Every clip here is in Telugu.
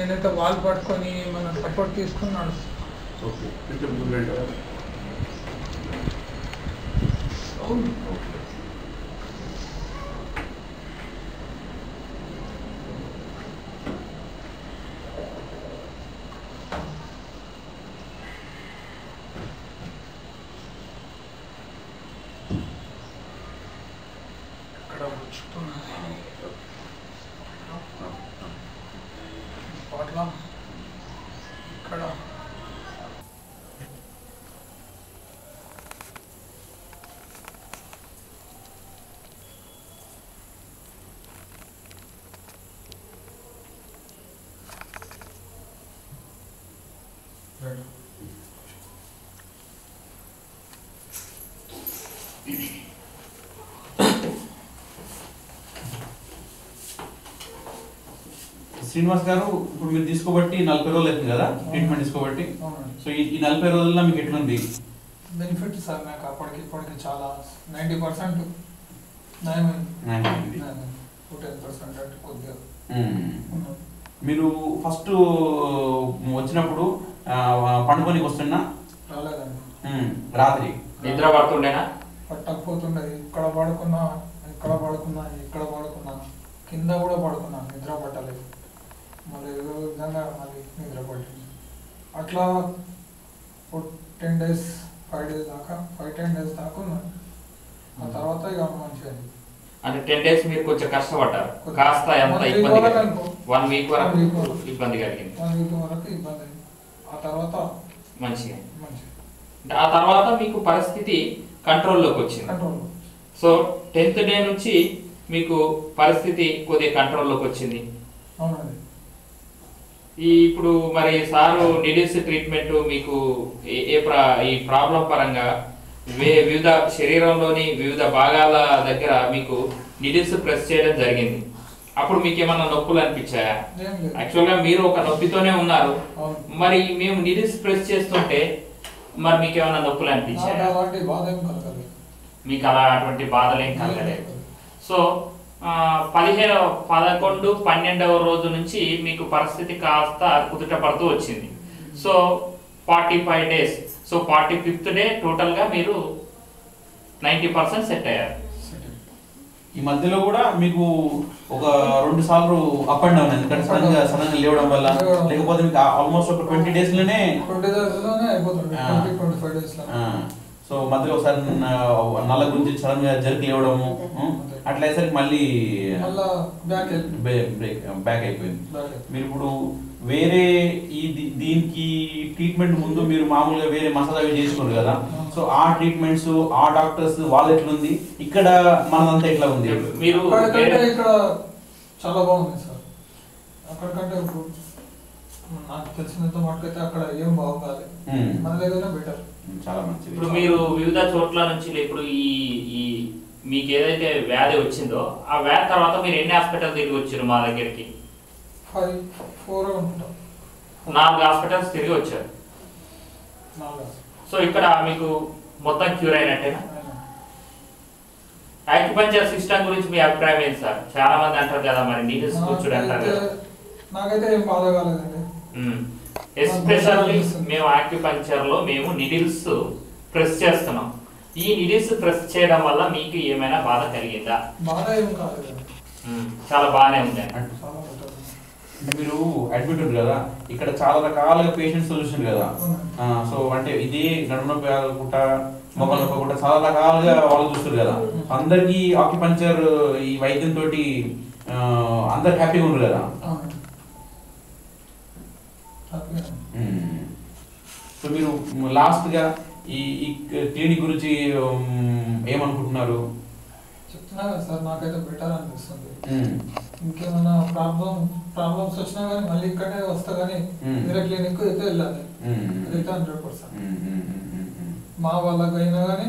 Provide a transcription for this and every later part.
నేనైతే వాల్ పట్టుకొని మన సపోర్ట్ తీసుకున్నాడు. ఓకే, కొంచెం దూరం అవును. ఓకే, ఇక్కడ వచ్చుతున్నది పట్ల ఇక్కడ శ్రీనివాస్ గారు, ఇప్పుడు మీరు తీసుకోబట్టి 40 రోజులు అవుతుంది కదా ట్రీట్మెంట్ తీసుకోబట్టి. సో ఈ 40 రోజుల్లో మీకు ఎట్లుంది బెనిఫిట్ సార్? నాకు ఇప్పటికి చాలా 90% నయమైంది. 10% అంటే కొద్దిగా. మీరు ఫస్ట్ వచ్చినప్పుడు పండుకోనికి వస్తున్నా రాలేదండి. రాత్రి నిద్ర పడుతుండేనా? పట్టకపోతుండేది. ఇక్కడ పడుకున్నా కింద కూడా పడుకున్నా, నిద్ర పట్టలేదు. మళ్ళీ ఏదో విధంగా మళ్ళీ నిద్ర పట్టింది. అట్లా 10 డేస్ 5 డేస్ దాకా 5-10 డేస్ దాకా ఉన్నాను. ఆ తర్వాత ఇక మంచిగా. అంటే 10 డేస్ మీరు కొంచెం కష్టపడ్డారు, కాస్త ఎంత ఇబ్బంది కలిగింది? 1 వీక్ వరకు ఇబ్బంది కలిగింది. 1 వీక్ వరకు ఇబ్బంది అయింది. ఆ తర్వాత మంచిగా. ఆ తర్వాత మీకు పరిస్థితి కంట్రోల్లోకి వచ్చింది. సో 10th డే నుంచి మీకు పరిస్థితి కొద్దిగా కంట్రోల్లోకి వచ్చింది. అవునండి. ఇప్పుడు మరి సారు నిడిల్స్ ట్రీట్మెంట్ మీకు ఈ ప్రాబ్లం పరంగా వివిధ శరీరంలోని వివిధ భాగాల దగ్గర మీకు నిడిల్స్ ప్రెస్ చేయడం జరిగింది. అప్పుడు మీకు ఏమన్నా నొప్పులు అనిపించాయా? యాక్చువల్గా మీరు ఒక నొప్పితోనే ఉన్నారు, మరి మేము నిడిల్స్ ప్రెస్ చేస్తుంటే మరి మీకు ఏమన్నా నొప్పులు అనిపించాయా? మీకు అలా అటువంటి బాధలు ఏం కలగలేదు. సో 11-12వ రోజు నుంచి మీకు పరిస్థితి కాస్త కుదుట పడుతూ వచ్చింది. So 45 days. So 45th day total గా మీరు 90% సెట్ అయ్యారు. ఈ మధ్యలో కూడా మీకు ఒక 2 సార్లు అప్ అండ్ డౌన్ అయింది, ఎందుకంటే సడన్ గా లేవడం వల్ల, లేకపోతే మీకు ఆల్మోస్ట్ ఒక 20 డేస్ లోనే అయిపోతుంది. 25 డేస్ లో. సో మధ్యలో ఒకసారి నల్ల గురించి సడన్ గా జరిగి లేవడము, అట్లా అయ్యేసరికి మళ్ళీ బ్యాక్ అయిపోయింది. మీరు ఇప్పుడు వేరే దీనికి ట్రీట్మెంట్ ముందు మీరు మామూలుగా వేరే మసాలా చేసుకున్నారు కదా, సో ఆ ట్రీట్మెంట్స్ ఆ డాక్టర్స్ వాళ్ళు ఎట్లుంది, ఇక్కడ మనదంతా ఎట్లా ఉంది? మీరు ఇక్కడ చాలా బాగుంది సార్. అక్కడికంటే నాకు తెలిసినంత మటుకైతే అక్కడ ఏం బాగుంది, మన దగ్గర బెటర్, చాలా మంచిది. ఇప్పుడు మీరు వివిధ చోట్ల నుంచి ఇప్పుడు ఈ మీకు ఏదైతే వ్యాధి వచ్చిందో ఆ వ్యాధి తర్వాత మీరు ఎన్ని హాస్పిటల్ తిరిగి వచ్చారు మా దగ్గరికి? 4 హాస్పిటల్స్ తిరిగి వచ్చారు. సో ఇక్కడ మీకు మొత్తం క్యూర్ అయినట్టేనా? యాక్యుపంక్చర్ సిస్టమ్ గురించి మీ అభిప్రాయం ఏంటి సార్? చాలా మంది అంటారు కదా, మరి నీడిల్స్ కూర్చుని అంటారు కదా. నాకైతే ఏం బాధ కాలేదండి. ఎస్పెషల్లీ మేము యాక్యుపంక్చర్ లో మేము నిడిల్స్ ప్రెస్ చేస్తున్నాం. ఈ నిడిల్స్ ప్రెస్ చేయడం వల్ల మీకు ఏమైనా బాధ కలిగిందా? బాధ ఏం కాలేదు, చాలా బాగానే ఉంది. మీరు అడ్మిట్ ఉంది కదా, ఇక్కడ చాలా రకాలుగా పేషెంట్స్ చూసారు కదా, సో అంటే ఇది నడుము నొప్పి కాకుండా మొక్కలు నొప్పి కూడా చాలా రకాలుగా వాళ్ళు చూస్తారు కదా, అందరికి ఆక్యుపంక్చర్ ఈ వైద్యం తోటి అందరు హ్యాపీగా ఉన్నారు కదా. సో మీరు లాస్ట్ గా ఈ క్లినిక్ గురించి ఏమనుకుంటున్నారు? చెప్తున్నా కదా సార్, నాకైతే బెటర్ అనిపిస్తుంది. ఇంకేమైనా ప్రాబ్లమ్స్ వచ్చినా కానీ మళ్ళీ ఇక్కడే వస్తా, కానీ వేరే క్లినిక్ అయితే వెళ్ళాలి, అయితే 100%. మా వాళ్ళకి అయినా కానీ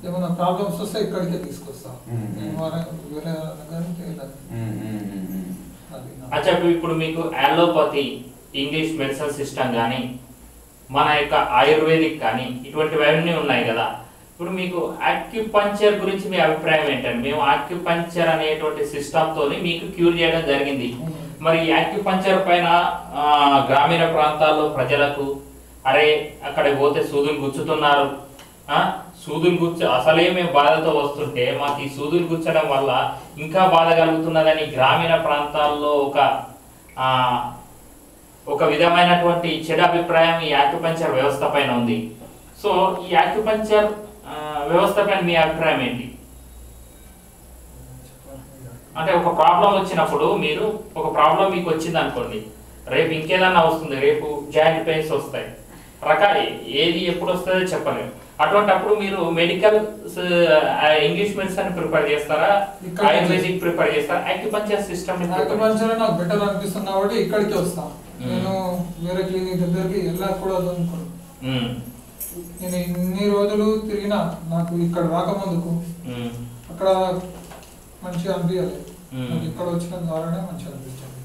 ఏమైనా ప్రాబ్లమ్స్ వస్తే ఇక్కడికే తీసుకొస్తా, వేరే దగ్గరికి వెళ్ళాలి. అచ్చా, ఇప్పుడు మీకు అలోపతి, ఇంగ్లీష్ మెడిసిన్ సిస్టమ్ కానీ మన యొక్క ఆయుర్వేదిక్ కానీ ఇటువంటివన్నీ ఉన్నాయి కదా, ఇప్పుడు మీకు ఆక్యుపంక్చర్ గురించి మీ అభిప్రాయం ఏంటండి? మేము ఆక్యుపంక్చర్ అనేటువంటి సిస్టమ్ తోని మీకు క్యూర్ చేయడం జరిగింది. మరి యాక్యుపంక్చర్ పైన గ్రామీణ ప్రాంతాల్లో ప్రజలకు అరే అక్కడికి పోతే సూదులు గుచ్చుతున్నారు, సూదులు అసలే మేము బాధతో వస్తుంటే మాకు ఈ సూదులు గుచ్చడం వల్ల ఇంకా బాధ కలుగుతున్నదని గ్రామీణ ప్రాంతాల్లో ఒక విధమైనటువంటి చెడు అభిప్రాయం ఈ యాక్యుపంక్చర్ వ్యవస్థ పైన ఉంది. సో ఈ యాక్యుపంక్చర్ వ్యవస్థ పైన మీ అభిప్రాయం ఏంటి? అంటే ఒక ప్రాబ్లం వచ్చినప్పుడు మీరు ఒక ప్రాబ్లం మీకు వచ్చింది అనుకోండి, రేపు ఇంకేదన్నా వస్తుంది, రేపు జాయింట్ పెయిన్స్ వస్తాయి, ఏది ఎప్పుడు వస్తుందో చెప్పలేము. అటువంటిప్పుడు మీరు మెడికల్ ఇంగ్లీష్ మెడిసిన్ ప్రిపేర్ చేస్తారా, ఆయుర్వేదిక్ ప్రిపేర్ చేస్తారా, యాక్యుపంక్చర్ సిస్టమ్? యాక్యుపంక్చర్ నాకు బెటర్ అనిపిస్తుంది కాబట్టి ఇక్కడికి వస్తాను. నేను వేరే క్లినిక్ దగ్గరికి వెళ్ళకూడదు అనుకోను. నేను ఇన్ని రోజులు తిరిగినా నాకు ఇక్కడ రాకముందుకు అక్కడ మంచిగా అనిపించలేదు, ఇక్కడ వచ్చిన ద్వారానే మంచిగా అనిపించింది.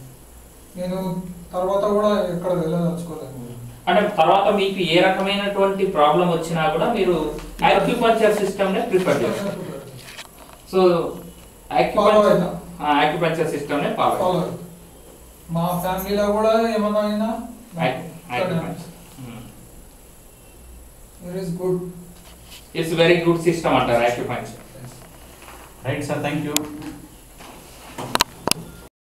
నేను తర్వాత కూడా ఎక్కడ వెళ్ళదలుచుకోలేదు. అంటే తర్వాత మీకు ఏ రకమైనటువంటి ప్రాబ్లం వచ్చినా కూడా మీరు యాక్యుపంక్చర్ సిస్టమ్ నే ప్రిఫర్ చేస్తారు. సో యాక్యుపంక్చర్ సిస్టమ్ నే ఫాలో. మా ఫ్యామిలీలో కూడా ఏమన్నా అయినా it is good, it's very good system అంటారు acupuncture. Right sir, thank you.